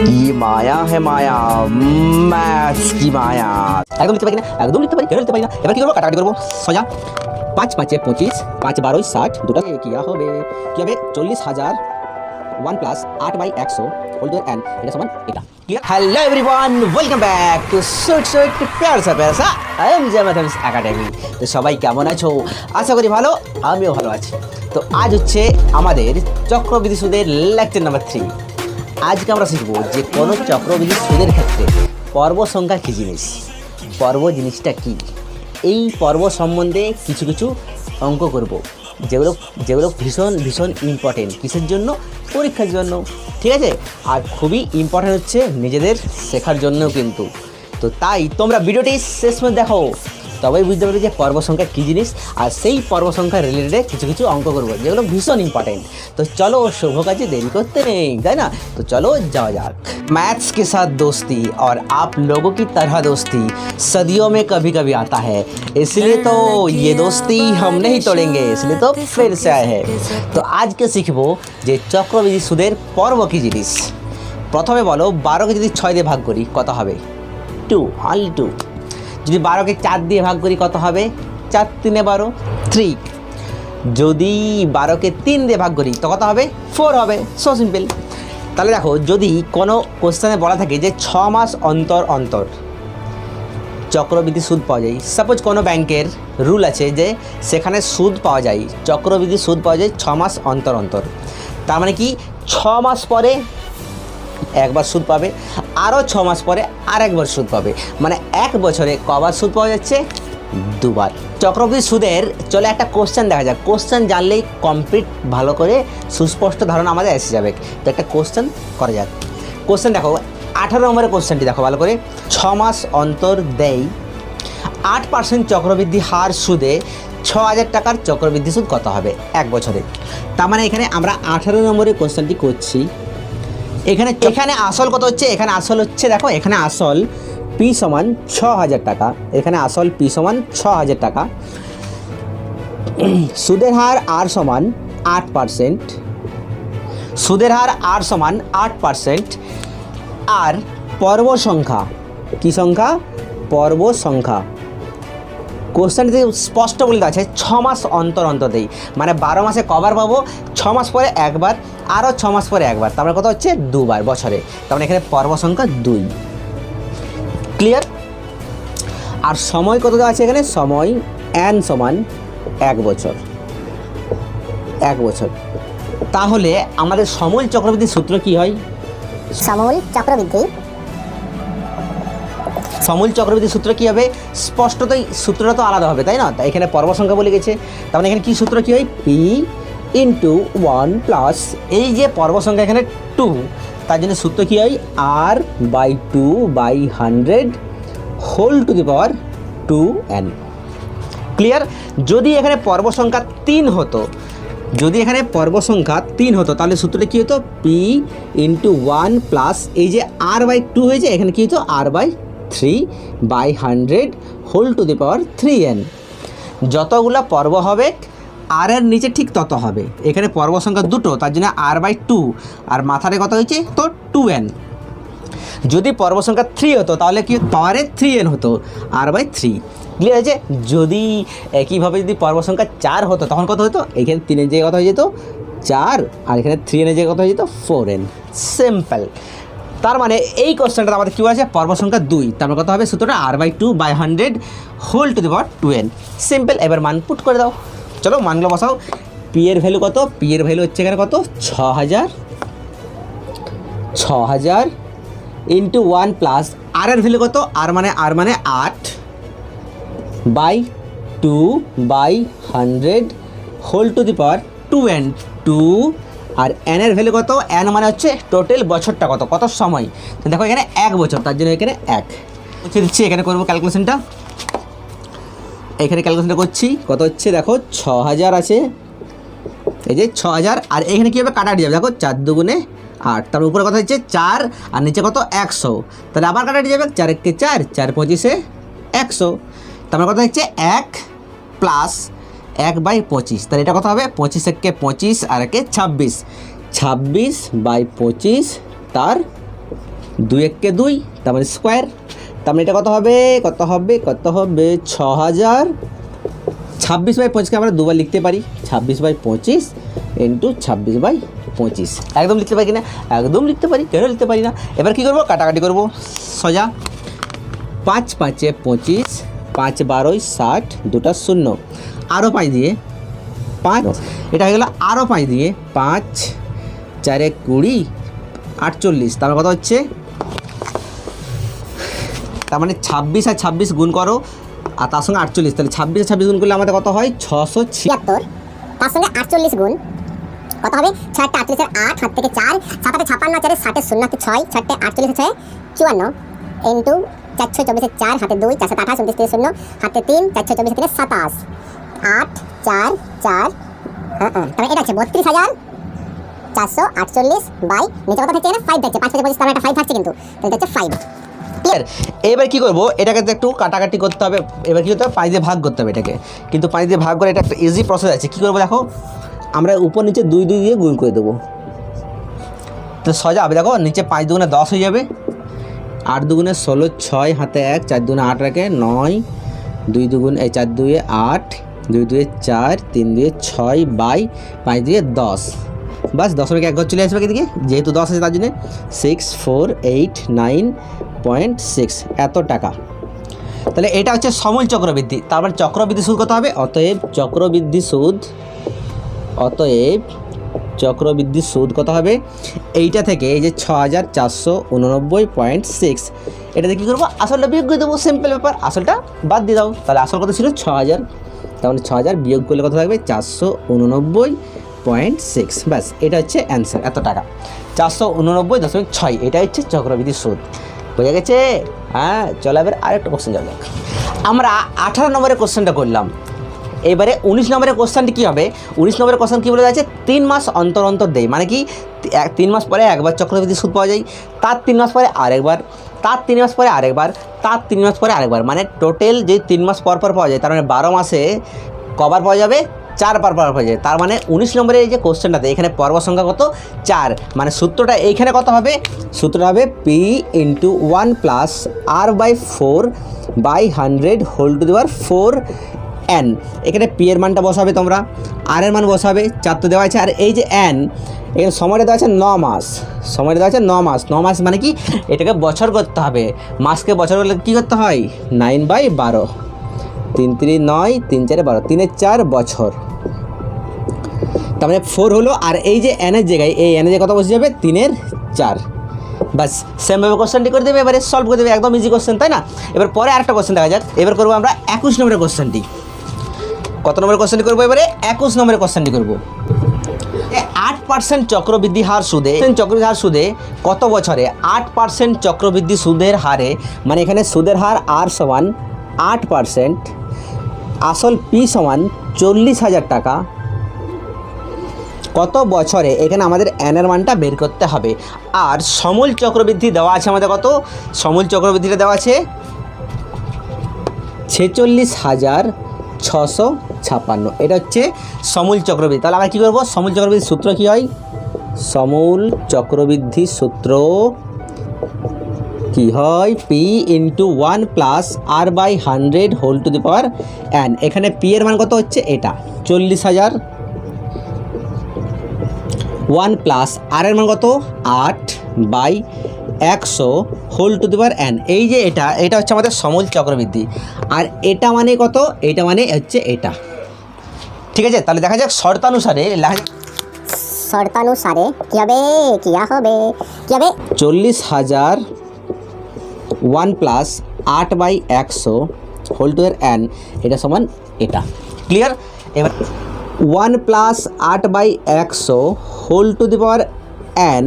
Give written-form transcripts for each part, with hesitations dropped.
ये माया है माया, ম্যাথস কি মায়া। একদম লিখতে পারি না, একদম লিখতে পারি, কেন লিখতে পারি না। এবার কি করবো, কাটাকাটি করবো। সোজা 5 5 25, 5 12 60, দুটো কি হবে 40,000 1 প্লাস 8/100 হোল টু এন, এটা সমান এটা। Clear? Hello everyone, welcome back to sweet প্যারা প্যারা। I am J mathematics academy. তো সবাই কেমন আছো? আশা করি ভালো, আমিও ভালো আছি। তো আজ হচ্ছে আমাদের চক্রবৃদ্ধি সুদের লেকচার নাম্বার 3। আজকে আমরা শিখবো যে কোনো চক্রবৃদ্ধি সুদের ক্ষেত্রে পর্ব সংখ্যা কী জিনিস, পর্ব জিনিসটা কি। এই পর্ব সম্বন্ধে কিছু কিছু অঙ্ক করব, যেগুলো ভীষণ ভীষণ ইম্পর্টেন্ট। কিসের জন্য? পরীক্ষার জন্য, ঠিক আছে। আর খুবই ইম্পর্টেন্ট হচ্ছে নিজেদের শেখার জন্যও কিন্তু। তো তাই তোমরা ভিডিওটি শেষ পর্যন্ত দেখো, তবেই বুঝতে পারবে যে পর্ব সংখ্যা কী জিনিস। আর সেই পর্ব সংখ্যা রিলেটেড কিছু কিছু অঙ্ক করবো, যেগুলো ভীষণ ইম্পর্টেন্ট। তো চলো, শুভ কাজে দেরি করতে নেই, তাই না? তো চলো যাওয়া যাক। मैथ्स के साथ दोस्ती और आप लोगों की तरह दोस्ती सदियों में कभी कभी आता है, इसलिए तो ये दोस्ती हम नहीं तोड़ेंगे, इसलिए तो फिर से आए हैं। तो आज के শিখবো যে চক্রবৃদ্ধি সুদের পর্ব কী জিনিস। প্রথমে বলো, 12কে যদি 6 দিয়ে ভাগ করি কত হবে? 2, অনলি 2। যদি 12কে 4 দিয়ে ভাগ করি কত হবে? 4 3 12, 3। যদি 12কে 3 দিয়ে ভাগ করি তো কত হবে? 4 হবে। So simple. তাহলে দেখো, যদি কোনো কোশ্চেনে বলা থাকে যে 6 মাস অন্তর অন্তর চক্রবৃদ্ধি সুদ পাওয়া যায়, সাপোজ কোনো ব্যাংকের রুল আছে যে সেখানে সুদ পাওয়া যায়, চক্রবৃদ্ধি সুদ পাওয়া যায় 6 মাস অন্তর অন্তর। তার মানে কি, 6 মাস পরে একবার সুদ পাবে, আরও 6 মাস পরে আর একবার সুদ পাবে। মানে এক বছরে কবার সুদ পাওয়া যাচ্ছে? 2 বার। চক্রবৃদ্ধি সুদের চলে একটা কোশ্চেন দেখা যাক। কোশ্চেন জানলেই কমপ্লিট ভালো করে সুস্পষ্ট ধারণা আমাদের এসে যাবে। তো একটা কোশ্চেন করা যাক। কোশ্চেন দেখো, 18 নম্বরের কোশ্চেনটি দেখো ভালো করে। 6 মাস অন্তর দেয় 8% চক্রবৃদ্ধি হার সুদে 6,000 টাকার চক্রবৃদ্ধি সুদ কত হবে এক বছরে? তার মানে এখানে আমরা 18 নম্বরের কোশ্চেনটি করছি। এখানে আসল কত হচ্ছে? এখানে আসল হচ্ছে, দেখো এখানে আসল পি সমান 6,000 টাকা। এখানে আসল পি সমান 6,000 টাকা। সুদের হার আর সমান 8%। সুদের হার আর সমান 8%। আর পর্ব সংখ্যা, কি সংখ্যা? পর্ব সংখ্যা। কোশ্চেনটিতে স্পষ্ট বলে আছে 6 মাস অন্তর অন্তর দেই, মানে 12 মাসে কবার পাবো? 6 মাস পরে একবার, আরও 6 মাস পরে একবার। তার মানে কত হচ্ছে? 2 বার বছরে। তার মানে এখানে পর্ব সংখ্যা 2। ক্লিয়ার? আর সময় কত দেওয়া আছে এখানে? সময় n সমান 1 বছর। 1 বছর। তাহলে আমাদের সমূল চক্রবৃদ্ধির সূত্র কি হয়? সমূল চক্রবৃদ্ধির সূত্র কী হবে? স্পষ্টতই সূত্রটা তো আলাদা হবে, তাই না? তাই এখানে পর্ব সংখ্যা বলে গেছে। তার মানে এখানে কী সূত্র কী হয়? p ইন্টু 1 প্লাস, এই যে পর্ব সংখ্যা এখানে 2, তার জন্য সূত্র কী হয়? r/2/100 whole to the power 2n। Clear? যদি এখানে পর্ব সংখ্যা 3 হতো, তাহলে সূত্রটা কী হতো? p ইন্টু 1 প্লাস, এই যে r/2 হয়েছে, এখানে কী হতো? r/3/100 whole to the power 3n। যতগুলো পর্ব হবে আর এর নিচে ঠিক তত হবে। এখানে পর্ব সংখ্যা 2, তার জন্য r/2, আর মাথারে কত হয়েছে? তো 2n। যদি পর্ব সংখ্যা 3 হতো তাহলে কি পাওয়ারে 3n হতো, r/3। ক্লিয়ার হয়েছে? যদি একইভাবে যদি পর্ব সংখ্যা 4 হতো তখন কত হতো? এখানে 3 এর জায়গায় কত হয়ে যেত? 4, আর এখানে 3n এর জায়গায় কত হয়ে যেত? 4n। সিম্পল। তার মানে এই কোশ্চেনটা আমাদের কী আছে? পর্ব সংখ্যা 2, তার মানে কত হবে? সূত্রটা r/2/100 whole to the power 2n। Simple. এবার মান পুট করে দাও। চলো মানগুলো বসাও। পি এর ভ্যালু কত? পি এর ভ্যালু হচ্ছে এখানে কত? 6,000 ইন্টু 1 প্লাস, আর এর ভ্যালু কত? আর মানে 8/2/100 whole to the power 2n। 2, আর এন এর ভ্যালু কত? এন মানে হচ্ছে টোটাল বছরটা কত, কত সময়। তো দেখো এখানে 1 বছর, তার জন্য এখানে 1 মুছে দিচ্ছি। এখানে করবো ক্যালকুলেশনটা। এখানে ক্যালকুলেশনটা করছি, কত হচ্ছে দেখো 6,000 আছে, এই যে 6,000, আর এখানে কী হবে? কাটাটি যাবে। দেখো 4 দুগুণে 8, তার উপরে কথা হচ্ছে 4, আর নিচে কত? 100। তাহলে আবার কাটাটি যাবে, 4 একে 4, 4 25 100। তারপরে কথা হচ্ছে 1 প্লাস 1/25, তাহলে এটা কত হবে? 25 একে 25, আর একে 26, 26/25 তার 2 একে 2 তার মানে স্কোয়ার, তার মানে এটা কত হবে 26/25কে আমরা দুবার লিখতে পারি, 26/25 ইন্টু 26/25। একদম লিখতে পারি কিনা? একদম লিখতে পারি, কেন লিখতে পারি না? এবার কী করবো? কাটাকাটি করবো সোজা। 5 5 25, 5 12 60, দুটা শূন্য, আরও 5 দিয়ে 5, এটা হয়ে গেলো আরও 5 দিয়ে 5 4 20 48, তার কথা হচ্ছে, তার মানে 26 আর 26 গুণ করো আর তার সঙ্গে 48, তাহলে 26 আর 26 গুণ করলে আমাদের কত হয় 676, তার সঙ্গে 48 গুণ কত হবে? 6 8 48 8, হাত থেকে 4, 7 8 56, 4 60 0 হাতে 6, 6 48 6 54 ইন্টু 4 6 24 4, হাতে 2, 4 7 28 29 0, হাতে 3, 4 6 24 27, 8 4 4, তাহলে এটা হচ্ছে 32,448 বাই নিচে কত থাকছে না 5 থাকছে, 5 5 25 তার একটা 5 থাকছে কিন্তু, তাহলে এটা হচ্ছে 5। এবার কী করবো? এটাকে তো একটু কাটাকাটি করতে হবে। এবার কী করতে হবে? 5 দিয়ে ভাগ করতে হবে এটাকে, কিন্তু 5 দিয়ে ভাগ করে এটা একটা ইজি প্রসেস আছে। কী করবো দেখো, আমরা উপর নিচে 2 2 দিয়ে গুণ করে দেবো, তো সোজা হবে। দেখো নিচে 5 দুগুণে 10 হয়ে যাবে, 8 দুগুণে 16, 6 হাতে 1, 4 দুগুণে 8 রাখে 9, 2 দুগুণ 4 2 8, 2 2 4, 3 2 6 বাই 5 দিয়ে 10, বাস 10 এক ঘর চলে আসবে এদিকে, যেহেতু 10 আছে তার জন্য 6489.6 এত টাকা। তাহলে এটা হচ্ছে সমূল চক্রবৃদ্ধি। তারপর চক্রবৃদ্ধি সুদ কত হবে? অতএব চক্রবৃদ্ধি সুদ কত হবে? এইটা থেকে এই যে 6489.6, এটাতে কী করবো? আসলটা বিয়োগ করে দেবো, সিম্পল ব্যাপার, আসলটা বাদ দিয়ে দাও। তাহলে আসল কত ছিল 6000, তাহলে 6000 বিয়োগ করলে কত থাকবে 489.6, ব্যাস এটা হচ্ছে অ্যান্সার, এত টাকা 489.6, এটা হচ্ছে চক্রবৃদ্ধি সুদ। বোঝা গেছে? হ্যাঁ, চলো এবার আরেকটা কোশ্চেন যাবে। আমরা 18 নম্বরের কোশ্চেনটা করলাম, এবারে 19 নম্বরের কোশ্চেনটি কী হবে? 19 নম্বরের কোশ্চেন কী বলে যাচ্ছে? 3 মাস অন্তর অন্তর দেয়, মানে কি 3 মাস পরে একবার চক্রবৃদ্ধি সুদ পাওয়া যায়, তার 3 মাস পরে আরেকবার, তার 3 মাস পরে আরেকবার, তার 3 মাস পরে আরেকবার, মানে টোটাল যে 3 মাস পর পর পাওয়া যায়, তার মানে 12 মাসে কবার পাওয়া যাবে? 4 বার পাওয়া যায়। তার মানে 19 নম্বরের এই যে কোশ্চেনটাতে এখানে পর্ব সংখ্যা কত? 4, মানে সূত্রটা এইখানে কত হবে? সূত্রটা হবে P × 1 + R/4/100 whole to the power 4n। এখানে P এর মানটা বসাবে তোমরা, R এর মান বসাবে, 4 তো দেওয়া আছে, আর এই যে n, এখানে সময়টা দেওয়া আছে 9 মাস, সময়টা দেওয়া আছে 9 মাস। 9 মাস মানে কি? এটাকে বছর করতে হবে, মাসকে বছর করলে কী করতে হয়? 9/12, 3 3 9, 3 4 12, 3 4 বছর, তার মানে 4 হলো। আর এই যে n এর জায়গায়, এই n এর জায়গায় কত বসে যাবে? 3 4, বাস সেমভাবে কোশ্চেনটি করে দেবে, এবারে সলভ করে দেবে, একদম ইজি কোশ্চেন, তাই না? এবার পরে আরেকটা কোশ্চেন দেখা যাক। এবার করবো আমরা 21 নম্বরের কোশ্চেনটি। কত নম্বরের কোশ্চেনটি করবো? এবারে 21 নম্বরের কোশ্চেনটি করবো। 8% চক্রবৃদ্ধি হার সুদে, চক্রবৃদ্ধি হার সুদে কত বছরে 8% চক্রবৃদ্ধি সুদের হারে, মানে এখানে সুদের হার R সমান 8%, আসল P সমান 40,000 টাকা, কত বছরে? এখানে আমাদের n এর মানটা বের করতে হবে। আর সমূল চক্রবৃদ্ধি দেওয়া আছে আমাদের কত? সমূল চক্রবৃদ্ধিটা দেওয়া আছে 46,656, এটা হচ্ছে সমূল চক্রবৃদ্ধি। তাহলে আমরা কী করবো? সমূল চক্রবৃদ্ধির সূত্র কী হয়? সমূল চক্রবৃদ্ধির সূত্র কি হয়? P × 1 + R/100 whole to the power n। এখানে P এর মান কত হচ্ছে? এটা 40,000, 1 + R এর মান কত? 8/100 whole to the power n। এই যে এটা হচ্ছে আমাদের সমূল চক্রবৃদ্ধি, আর এটা মানে কত? এটা মানে হচ্ছে এটা, ঠিক আছে? তাহলে দেখা যাক শর্তানুসারে লেখা যাক, শর্তানুসারে কী হবে? 40,000 1 + 8/100 হোল টু এর n, এটা সমান এটা, ক্লিয়ার? এবার 1 + 8/100 whole to the power n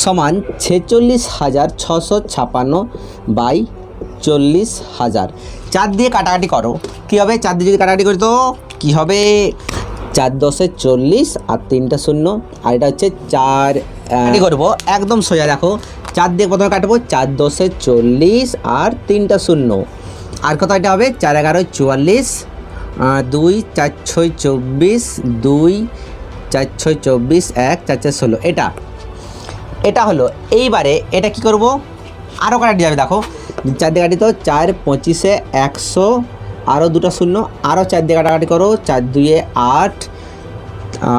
সমান 46,656/40,000। 4 দিয়ে কাটাকাটি করো, কী হবে? 4 দিয়ে যদি কাটাকাটি করি তো কী হবে? 4 10 40 আর 3টা 0, আর এটা হচ্ছে 4 করবো, একদম সোজা। দেখো 4 দিয়ে প্রথমে কাটবো, 4 10 40 আর 3টা 0, আর কত এটা হবে? 4 11 44, 2 4 6 24, 2 4 6 24, 1 4 4 16, এটা হলো এইবারে এটা কি করব, আরও কাটাটি যাবে, দেখো 4 দিয়ে কাটি তো 4 25-এ 100, আরও দুটো শূন্য, আরও 4 দিয়ে কাটাকাটি করো, 4 2-এ 8,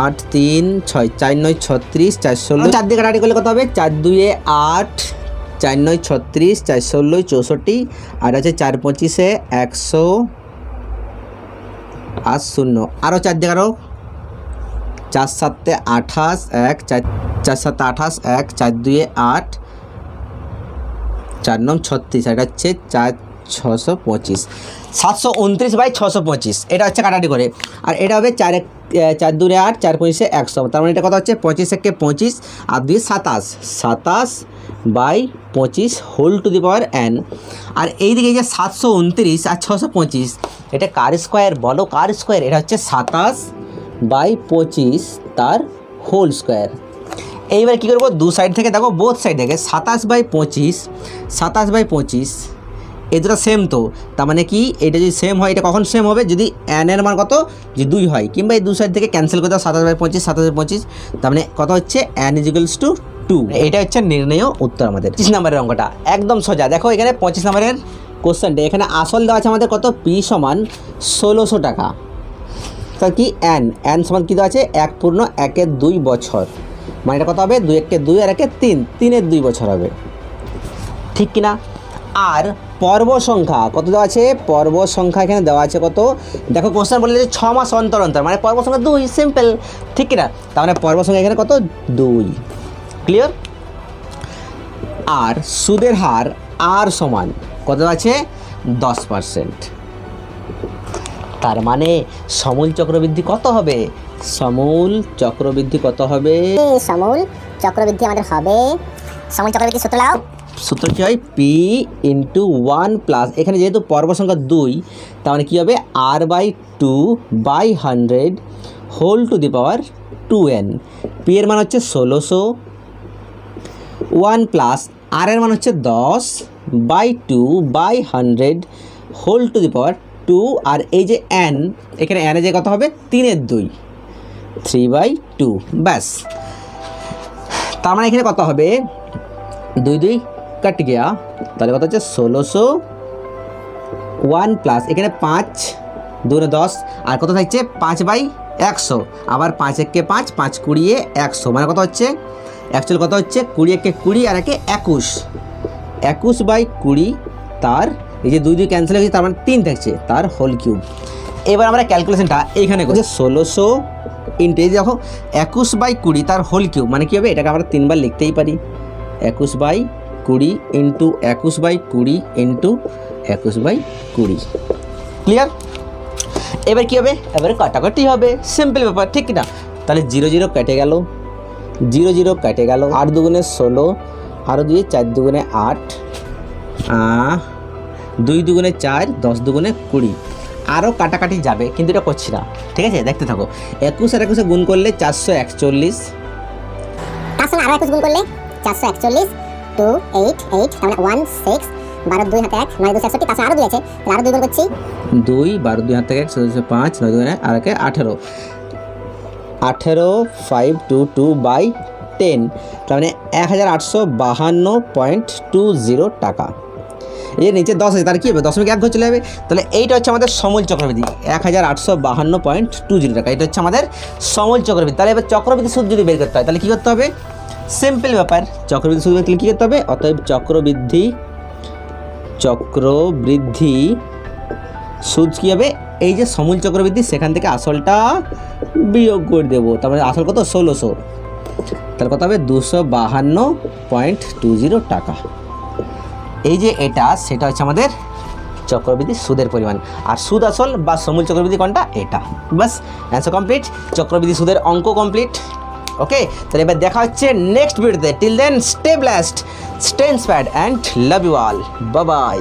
8 3 6, 4 9 36, 4 16, 4 দিয়ে কাটাকাটি করলে কত হবে, 4 2-এ 8, 4 9 36, 4 16 64, আর আছে 4 25-এ 100 আর শূন্য, আরও 4 দিয়ে কাটো, 4 7-এ 28, 1 4 7-এ 28, 1 4 2-এ 8, 4 9 36, এটা হচ্ছে 4 625, 729/625, এটা হচ্ছে কাটাটি করে। আর এটা হবে 4 2-এ 8, 4 25-এ 100, তার মানে এটা কত হচ্ছে 25 একে 25 আর 2 27, 27/25 whole to the power n। আর এইদিকে যে 729 আর 625, এটা কার স্কোয়ার বলো, কার স্কোয়ার, এটা হচ্ছে 27/25 তার হোল স্কোয়ার। এইবার কী করবো, দু সাইড থেকে দেখো, বোথ সাইড থেকে 27/25 এই দুটো সেম, তো তার মানে কি এটা যদি সেম হয়, এটা কখন সেম হবে, যদি n এর মান কত, যদি 2 হয়, কিংবা এই দু সাইড থেকে ক্যান্সেল করে দাও, 27/25, তার মানে কত হচ্ছে n = 2। এটা হচ্ছে নির্ণয় উত্তর আমাদের 25 নম্বরের অঙ্কটা, একদম সোজা। দেখো এখানে 25 নম্বরের কোশ্চেনটা, এখানে আসল দেওয়া আছে আমাদের কত, p = 1600 টাকা, তার কি n সমান কী দেওয়া আছে, 1.1 বছর, মানে এটা কত হবে, 2 1 2 আর 1 3, 3 2 বছর হবে, ঠিক কিনা। আর পর্ব সংখ্যা কত দেওয়া আছে, পর্ব সংখ্যা এখানে দেওয়া আছে কত, দেখো কোশ্চেন বলে যে 6 মাস অন্তর অন্তর, মানে পর্ব সংখ্যা 2, সিম্পল, ঠিক কিনা। তার মানে পর্ব সংখ্যা এখানে কত, 2, ক্লিয়ার। আর সুদের হার আর সমান কত আছে, 10%, তার মানে সমূল চক্রবৃদ্ধি কত হবে, সমূল চক্রবৃদ্ধি কত হবে, সমূল চক্রবৃদ্ধি আমাদের হবে, সমূল চক্রবৃদ্ধি সূত্র লাও, সূত্র কী হয়, p × 1 প্লাস, এখানে যেহেতু পর্ব সংখ্যা 2, তার মানে কী হবে, r/2/100 whole to the power 2n। p এর মান হচ্ছে 1600, 1 প্লাস r এর মান হচ্ছে 10/2/100 হোল টু দি পাওয়ার 2, আর এই যে n, এখানে n এর যে কত হবে, 3/2, 3/2, ব্যাস। তার মানে এখানে কত হবে, 2 2 कट गया, তাহলে কত হচ্ছে 1600, 1 প্লাস এখানে 5 2 10, আর কত থাকছে 5/100, আবার 5 1 5, 5 20 100, মানে কত হচ্ছে, অ্যাকচুয়ালি কত হচ্ছে 20 1 20 আর 1 21, 21/20, তার এই যে 2 2 ক্যান্সেল হয়ে গেছে, তার মানে 3 থাকছে, তার হোল কিউব। এবার আমরা ক্যালকুলেশনটা এইখানে করছি, 1600 ইন্টু এই দেখো 21/20 তার হোল কিউব, মানে কী হবে, এটাকে আমরা 3 বার লিখতেই পারি, 21/20 ইন্টু 21/20 ইন্টু 21/20, ক্লিয়ার। এবার কী হবে, এবারে কাটাকাটি হবে, সিম্পল ব্যাপার, ঠিক না। তাহলে 0 0 কেটে গেল, 0 0 কেটে গেল, 8 2 16, আরও 2 4 2 8, 2 2 4, 10 2 20, আরও কাটাকাটি যাবে, কিন্তু এটা করছি না, ঠিক আছে, দেখতে থাকো। 21 আর 21 গুণ করলে 441, তার সঙ্গে আরও 21 গুণ করলে 441, 2 8 8, তার মানে 16, 12 2 হাতে 1, 9 2 61, তার সঙ্গে আরও 2 আছে, তাহলে আরও 2 গুণ করছি, 2 12 2 হাতে 1 5, 9 2 আর 1 18, 18 5 2 2/10, তার মানে 1852.20 টাকা। এই যে নিচে 10 আছে, তার কী হবে, দশমিক 1 ঘর চলে যাবে, তাহলে এইটা হচ্ছে আমাদের সমূল চক্রবৃদ্ধি, 1852.20 টাকা, এটা হচ্ছে আমাদের সমূল চক্রবৃদ্ধি। তাহলে এবার চক্রবৃদ্ধি সুদ যদি বের করতে হয়, তাহলে কী করতে হবে, সিম্পল ব্যাপার, চক্রবৃদ্ধি সুদ বের করতে কী করতে হবে, অতএব চক্রবৃদ্ধি সুদ কী হবে, এই যে সমূল চক্রবৃদ্ধি, সেখান থেকে আসলটা বিয়োগ করে দেবো, তারপরে আসল কত, 1600, তাহলে কত হবে, 252.20 টাকা। এই যে এটা, সেটা হচ্ছে আমাদের চক্রবৃদ্ধি সুদের পরিমাণ, আর সুদ আসল বা সমূল চক্রবৃদ্ধি কোনটা, এটা, বাস, অ্যান্সার কমপ্লিট, চক্রবৃদ্ধি সুদের অঙ্ক কমপ্লিট। ওকে, তাহলে এবার দেখা হচ্ছে নেক্সট ভিডিওতে, till then stay blessed, stay inspired and love you all, bye by.